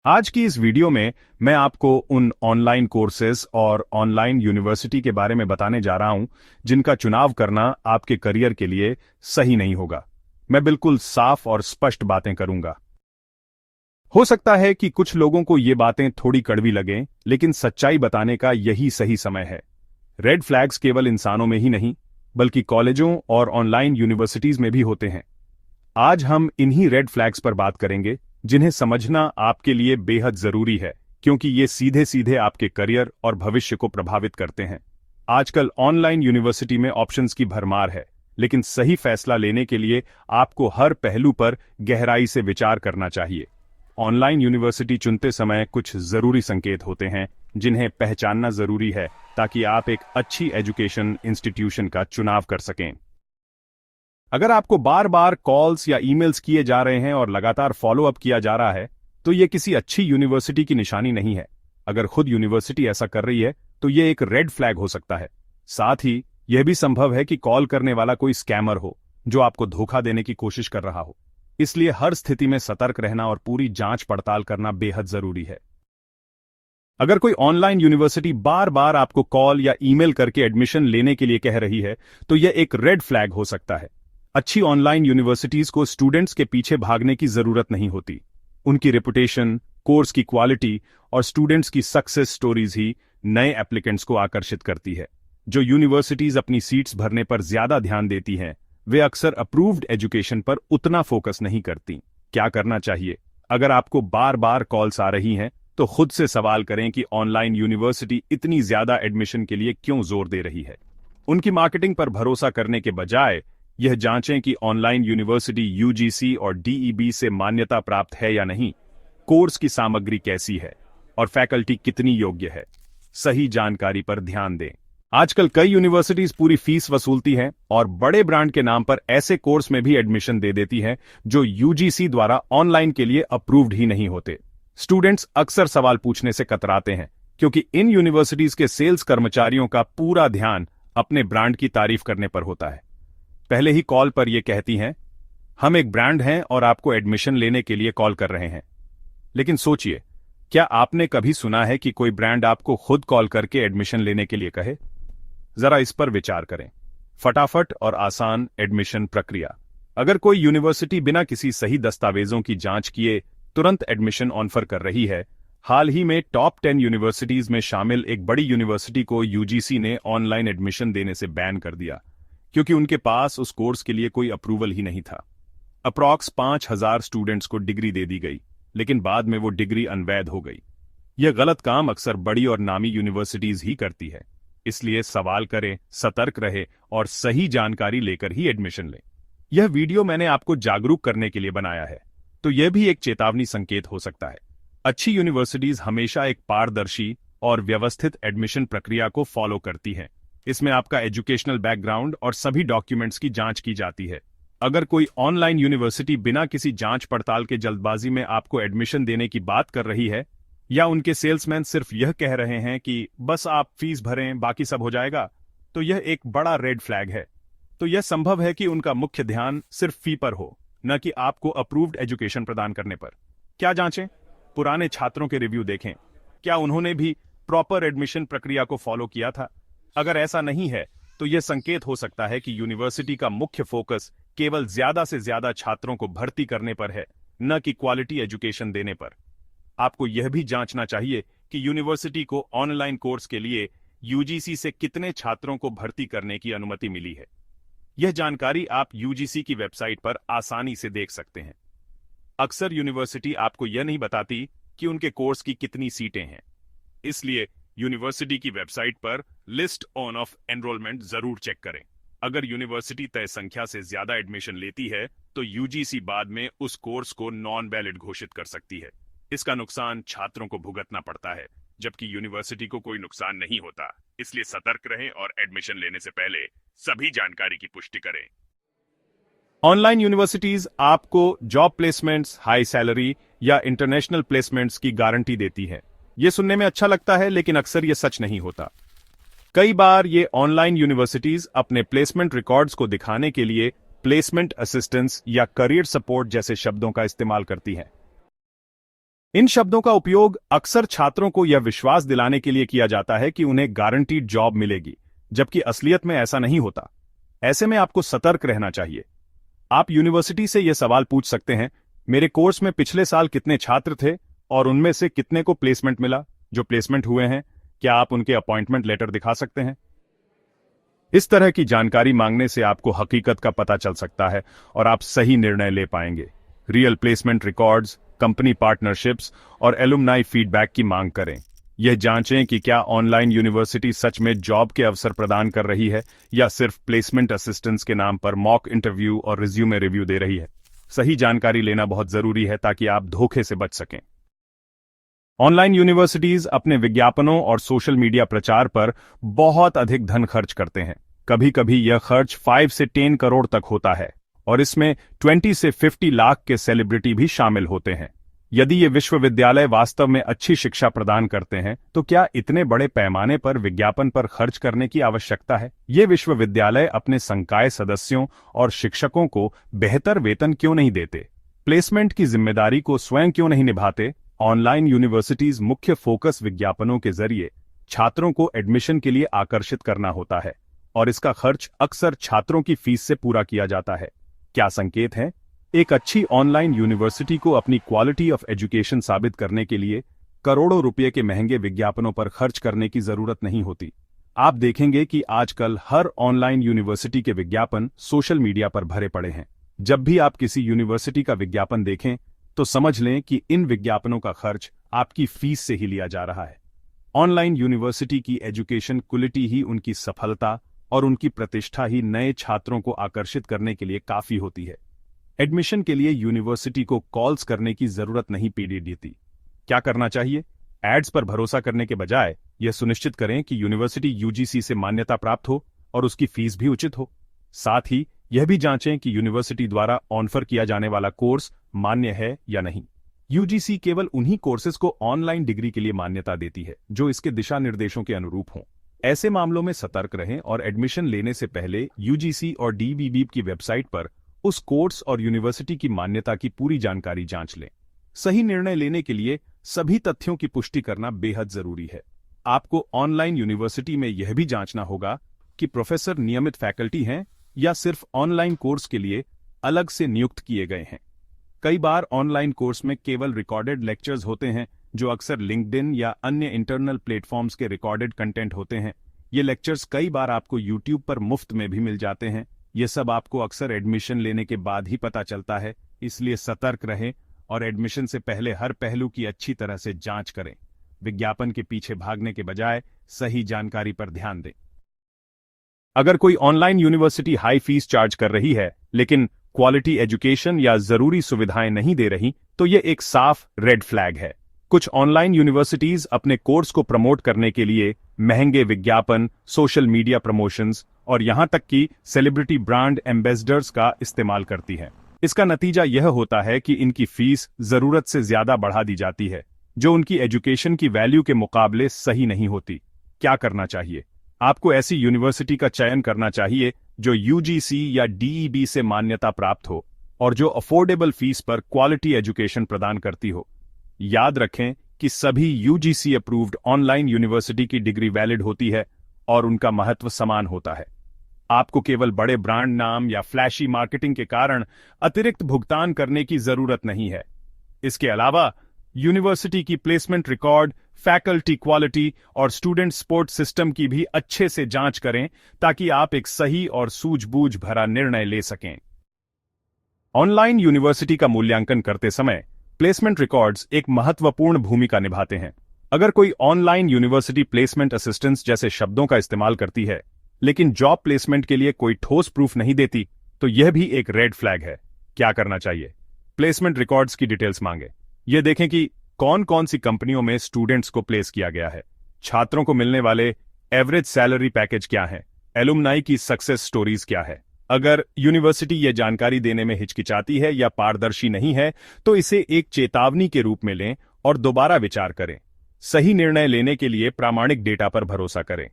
आज की इस वीडियो में मैं आपको उन ऑनलाइन कोर्सेज और ऑनलाइन यूनिवर्सिटी के बारे में बताने जा रहा हूं जिनका चुनाव करना आपके करियर के लिए सही नहीं होगा। मैं बिल्कुल साफ और स्पष्ट बातें करूंगा। हो सकता है कि कुछ लोगों को ये बातें थोड़ी कड़वी लगें, लेकिन सच्चाई बताने का यही सही समय है। रेड फ्लैग्स केवल इंसानों में ही नहीं, बल्कि कॉलेजों और ऑनलाइन यूनिवर्सिटीज में भी होते हैं। आज हम इन्हीं रेड फ्लैग्स पर बात करेंगे जिन्हें समझना आपके लिए बेहद जरूरी है, क्योंकि ये सीधे सीधे आपके करियर और भविष्य को प्रभावित करते हैं। आजकल ऑनलाइन यूनिवर्सिटी में ऑप्शंस की भरमार है, लेकिन सही फैसला लेने के लिए आपको हर पहलू पर गहराई से विचार करना चाहिए। ऑनलाइन यूनिवर्सिटी चुनते समय कुछ जरूरी संकेत होते हैं जिन्हें पहचानना जरूरी है, ताकि आप एक अच्छी एजुकेशन इंस्टीट्यूशन का चुनाव कर सकें। अगर आपको बार बार कॉल्स या ईमेल्स किए जा रहे हैं और लगातार फॉलो अप किया जा रहा है, तो यह किसी अच्छी यूनिवर्सिटी की निशानी नहीं है। अगर खुद यूनिवर्सिटी ऐसा कर रही है तो यह एक रेड फ्लैग हो सकता है। साथ ही यह भी संभव है कि कॉल करने वाला कोई स्कैमर हो जो आपको धोखा देने की कोशिश कर रहा हो। इसलिए हर स्थिति में सतर्क रहना और पूरी जांच पड़ताल करना बेहद जरूरी है। अगर कोई ऑनलाइन यूनिवर्सिटी बार बार आपको कॉल या ईमेल करके एडमिशन लेने के लिए कह रही है, तो यह एक रेड फ्लैग हो सकता है। अच्छी ऑनलाइन यूनिवर्सिटीज को स्टूडेंट्स के पीछे भागने की जरूरत नहीं होती। उनकी रेपुटेशन, कोर्स की क्वालिटी और स्टूडेंट्स की सक्सेस स्टोरीज ही नए एप्लीकेंट्स को आकर्षित करती है। जो यूनिवर्सिटीज अपनी सीट्स भरने पर ज्यादा ध्यान देती हैं, वे अक्सर अप्रूव्ड एजुकेशन पर उतना फोकस नहीं करती। क्या करना चाहिए? अगर आपको बार बार कॉल्स आ रही हैं, तो खुद से सवाल करें कि ऑनलाइन यूनिवर्सिटी इतनी ज्यादा एडमिशन के लिए क्यों जोर दे रही है। उनकी मार्केटिंग पर भरोसा करने के बजाय यह जांचें कि ऑनलाइन यूनिवर्सिटी यूजीसी और डीईबी से मान्यता प्राप्त है या नहीं, कोर्स की सामग्री कैसी है और फैकल्टी कितनी योग्य है। सही जानकारी पर ध्यान दें। आजकल कई यूनिवर्सिटीज पूरी फीस वसूलती हैं और बड़े ब्रांड के नाम पर ऐसे कोर्स में भी एडमिशन दे देती हैं जो यूजीसी द्वारा ऑनलाइन के लिए अप्रूव्ड ही नहीं होते। स्टूडेंट्स अक्सर सवाल पूछने से कतराते हैं, क्योंकि इन यूनिवर्सिटीज के सेल्स कर्मचारियों का पूरा ध्यान अपने ब्रांड की तारीफ करने पर होता है। पहले ही कॉल पर यह कहती हैं, हम एक ब्रांड हैं और आपको एडमिशन लेने के लिए कॉल कर रहे हैं। लेकिन सोचिए, क्या आपने कभी सुना है कि कोई ब्रांड आपको खुद कॉल करके एडमिशन लेने के लिए कहे? जरा इस पर विचार करें। फटाफट और आसान एडमिशन प्रक्रिया। अगर कोई यूनिवर्सिटी बिना किसी सही दस्तावेजों की जांच किए तुरंत एडमिशन ऑफर कर रही है, हाल ही में टॉप 10 यूनिवर्सिटीज में शामिल एक बड़ी यूनिवर्सिटी को यूजीसी ने ऑनलाइन एडमिशन देने से बैन कर दिया, क्योंकि उनके पास उस कोर्स के लिए कोई अप्रूवल ही नहीं था। अप्रॉक्स 5,000 स्टूडेंट्स को डिग्री दे दी गई, लेकिन बाद में वो डिग्री अनवैध हो गई। यह गलत काम अक्सर बड़ी और नामी यूनिवर्सिटीज ही करती है। इसलिए सवाल करें, सतर्क रहे और सही जानकारी लेकर ही एडमिशन लें। यह वीडियो मैंने आपको जागरूक करने के लिए बनाया है, तो यह भी एक चेतावनी संकेत हो सकता है। अच्छी यूनिवर्सिटीज हमेशा एक पारदर्शी और व्यवस्थित एडमिशन प्रक्रिया को फॉलो करती हैं। इसमें आपका एजुकेशनल बैकग्राउंड और सभी डॉक्यूमेंट्स की जांच की जाती है। अगर कोई ऑनलाइन यूनिवर्सिटी बिना किसी जांच पड़ताल के जल्दबाजी में आपको एडमिशन देने की बात कर रही है, या उनके सेल्समैन सिर्फ यह कह रहे हैं कि बस आप फीस भरें, बाकी सब हो जाएगा, तो यह एक बड़ा रेड फ्लैग है। तो यह संभव है कि उनका मुख्य ध्यान सिर्फ फी पर हो, न कि आपको अप्रूव्ड एजुकेशन प्रदान करने पर। क्या जांचें? पुराने छात्रों के रिव्यू देखें। क्या उन्होंने भी प्रॉपर एडमिशन प्रक्रिया को फॉलो किया था? अगर ऐसा नहीं है, तो यह संकेत हो सकता है कि यूनिवर्सिटी का मुख्य फोकस केवल ज्यादा से ज्यादा छात्रों को भर्ती करने पर है, न कि क्वालिटी एजुकेशन देने पर। आपको यह भी जांचना चाहिए कि यूनिवर्सिटी को ऑनलाइन कोर्स के लिए यूजीसी से कितने छात्रों को भर्ती करने की अनुमति मिली है। यह जानकारी आप यूजीसी की वेबसाइट पर आसानी से देख सकते हैं। अक्सर यूनिवर्सिटी आपको यह नहीं बताती कि उनके कोर्स की कितनी सीटें हैं। इसलिए यूनिवर्सिटी की वेबसाइट पर लिस्ट ऑन ऑफ एनरोलमेंट जरूर चेक करें। अगर यूनिवर्सिटी तय संख्या से ज्यादा एडमिशन लेती है, तो यूजीसी बाद में उस कोर्स को नॉन वैलिड घोषित कर सकती है। इसका नुकसान छात्रों को भुगतना पड़ता है, जबकि यूनिवर्सिटी को कोई नुकसान नहीं होता। इसलिए सतर्क रहें और एडमिशन लेने से पहले सभी जानकारी की पुष्टि करें। ऑनलाइन यूनिवर्सिटीज आपको जॉब प्लेसमेंट्स, हाई सैलरी या इंटरनेशनल प्लेसमेंट्स की गारंटी देती है। यह सुनने में अच्छा लगता है, लेकिन अक्सर यह सच नहीं होता। कई बार ये ऑनलाइन यूनिवर्सिटीज अपने प्लेसमेंट रिकॉर्ड्स को दिखाने के लिए प्लेसमेंट असिस्टेंस या करियर सपोर्ट जैसे शब्दों का इस्तेमाल करती हैं। इन शब्दों का उपयोग अक्सर छात्रों को यह विश्वास दिलाने के लिए किया जाता है कि उन्हें गारंटीड जॉब मिलेगी, जबकि असलियत में ऐसा नहीं होता। ऐसे में आपको सतर्क रहना चाहिए। आप यूनिवर्सिटी से यह सवाल पूछ सकते हैं, मेरे कोर्स में पिछले साल कितने छात्र थे और उनमें से कितने को प्लेसमेंट मिला? जो प्लेसमेंट हुए हैं, क्या आप उनके अपॉइंटमेंट लेटर दिखा सकते हैं? इस तरह की जानकारी मांगने से आपको हकीकत का पता चल सकता है और आप सही निर्णय ले पाएंगे। Real placement records, company partnerships और एलुमनाई फीडबैक की मांग करें। यह जांचें कि क्या ऑनलाइन यूनिवर्सिटी सच में जॉब के अवसर प्रदान कर रही है या सिर्फ प्लेसमेंट असिस्टेंस के नाम पर मॉक इंटरव्यू और रिज्यूमे रिव्यू दे रही है। सही जानकारी लेना बहुत जरूरी है ताकि आप धोखे से बच सकें। ऑनलाइन यूनिवर्सिटीज अपने विज्ञापनों और सोशल मीडिया प्रचार पर बहुत अधिक धन खर्च करते हैं। कभी कभी यह खर्च 5 से 10 करोड़ तक होता है और इसमें 20 से 50 लाख के सेलिब्रिटी भी शामिल होते हैं। यदि ये विश्वविद्यालय वास्तव में अच्छी शिक्षा प्रदान करते हैं तो क्या इतने बड़े पैमाने पर विज्ञापन पर खर्च करने की आवश्यकता है? ये विश्वविद्यालय अपने संकाय सदस्यों और शिक्षकों को बेहतर वेतन क्यों नहीं देते? प्लेसमेंट की जिम्मेदारी को स्वयं क्यों नहीं निभाते? ऑनलाइन यूनिवर्सिटीज मुख्य फोकस विज्ञापनों के जरिए छात्रों को एडमिशन के लिए आकर्षित करना होता है और इसका खर्च अक्सर छात्रों की फीस से पूरा किया जाता है। क्या संकेत है? एक अच्छी ऑनलाइन यूनिवर्सिटी को अपनी क्वालिटी ऑफ एजुकेशन साबित करने के लिए करोड़ों रुपए के महंगे विज्ञापनों पर खर्च करने की जरूरत नहीं होती। आप देखेंगे कि आजकल हर ऑनलाइन यूनिवर्सिटी के विज्ञापन सोशल मीडिया पर भरे पड़े हैं। जब भी आप किसी यूनिवर्सिटी का विज्ञापन देखें तो समझ लें कि इन विज्ञापनों का खर्च आपकी फीस से ही लिया जा रहा है। ऑनलाइन यूनिवर्सिटी की एजुकेशन क्वालिटी ही उनकी सफलता और उनकी प्रतिष्ठा ही नए छात्रों को आकर्षित करने के लिए काफी होती है। एडमिशन के लिए यूनिवर्सिटी को कॉल्स करने की जरूरत नहीं पड़ती। क्या करना चाहिए? एड्स पर भरोसा करने के बजाय यह सुनिश्चित करें कि यूनिवर्सिटी यूजीसी से मान्यता प्राप्त हो और उसकी फीस भी उचित हो। साथ ही यह भी जांचें कि यूनिवर्सिटी द्वारा ऑफर किया जाने वाला कोर्स मान्य है या नहीं। यूजीसी केवल उन्हीं कोर्सेज को ऑनलाइन डिग्री के लिए मान्यता देती है जो इसके दिशा निर्देशों के अनुरूप हों। ऐसे मामलों में सतर्क रहें और एडमिशन लेने से पहले यूजीसी और डीवीबी की वेबसाइट पर उस कोर्स और यूनिवर्सिटी की मान्यता की पूरी जानकारी जांच लें। सही निर्णय लेने के लिए सभी तथ्यों की पुष्टि करना बेहद जरूरी है। आपको ऑनलाइन यूनिवर्सिटी में यह भी जांचना होगा कि प्रोफेसर नियमित फैकल्टी हैं या सिर्फ ऑनलाइन कोर्स के लिए अलग से नियुक्त किए गए हैं। कई बार ऑनलाइन कोर्स में केवल रिकॉर्डेड लेक्चर्स होते हैं जो अक्सर लिंक्डइन या अन्य इंटरनल प्लेटफॉर्म्स के रिकॉर्डेड कंटेंट होते हैं। ये लेक्चर्स कई बार आपको यूट्यूब पर मुफ्त में भी मिल जाते हैं। ये सब आपको अक्सर एडमिशन लेने के बाद ही पता चलता है, इसलिए सतर्क रहें और एडमिशन से पहले हर पहलू की अच्छी तरह से जांच करें। विज्ञापन के पीछे भागने के बजाय सही जानकारी पर ध्यान दें। अगर कोई online university high fees charge कर रही है लेकिन क्वालिटी एजुकेशन या जरूरी सुविधाएं नहीं दे रही तो यह एक साफ रेड फ्लैग है। कुछ ऑनलाइन यूनिवर्सिटीज अपने कोर्स को प्रमोट करने के लिए महंगे विज्ञापन, सोशल मीडिया प्रमोशंस और यहां तक कि सेलिब्रिटी ब्रांड एम्बेसडर्स का इस्तेमाल करती हैं। इसका नतीजा यह होता है कि इनकी फीस जरूरत से ज्यादा बढ़ा दी जाती है, जो उनकी एजुकेशन की वैल्यू के मुकाबले सही नहीं होती। क्या करना चाहिए? आपको ऐसी यूनिवर्सिटी का चयन करना चाहिए जो यूजीसी या डीईबी से मान्यता प्राप्त हो और जो अफोर्डेबल फीस पर क्वालिटी एजुकेशन प्रदान करती हो। याद रखें कि सभी यूजीसी अप्रूव्ड ऑनलाइन यूनिवर्सिटी की डिग्री वैलिड होती है और उनका महत्व समान होता है। आपको केवल बड़े ब्रांड नाम या फ्लैशी मार्केटिंग के कारण अतिरिक्त भुगतान करने की जरूरत नहीं है। इसके अलावा यूनिवर्सिटी की प्लेसमेंट रिकॉर्ड, फैकल्टी क्वालिटी और स्टूडेंट सपोर्ट सिस्टम की भी अच्छे से जांच करें ताकि आप एक सही और सूझबूझ भरा निर्णय ले सकें। ऑनलाइन यूनिवर्सिटी का मूल्यांकन करते समय प्लेसमेंट रिकॉर्ड्स एक महत्वपूर्ण भूमिका निभाते हैं। अगर कोई ऑनलाइन यूनिवर्सिटी प्लेसमेंट असिस्टेंस जैसे शब्दों का इस्तेमाल करती है लेकिन जॉब प्लेसमेंट के लिए कोई ठोस प्रूफ नहीं देती तो यह भी एक रेड फ्लैग है। क्या करना चाहिए? प्लेसमेंट रिकॉर्ड्स की डिटेल्स मांगे। यह देखें कि कौन कौन सी कंपनियों में स्टूडेंट्स को प्लेस किया गया है, छात्रों को मिलने वाले एवरेज सैलरी पैकेज क्या है, एलुमनाई की सक्सेस स्टोरीज क्या है। अगर यूनिवर्सिटी यह जानकारी देने में हिचकिचाती है या पारदर्शी नहीं है तो इसे एक चेतावनी के रूप में लें और दोबारा विचार करें। सही निर्णय लेने के लिए प्रामाणिक डेटा पर भरोसा करें।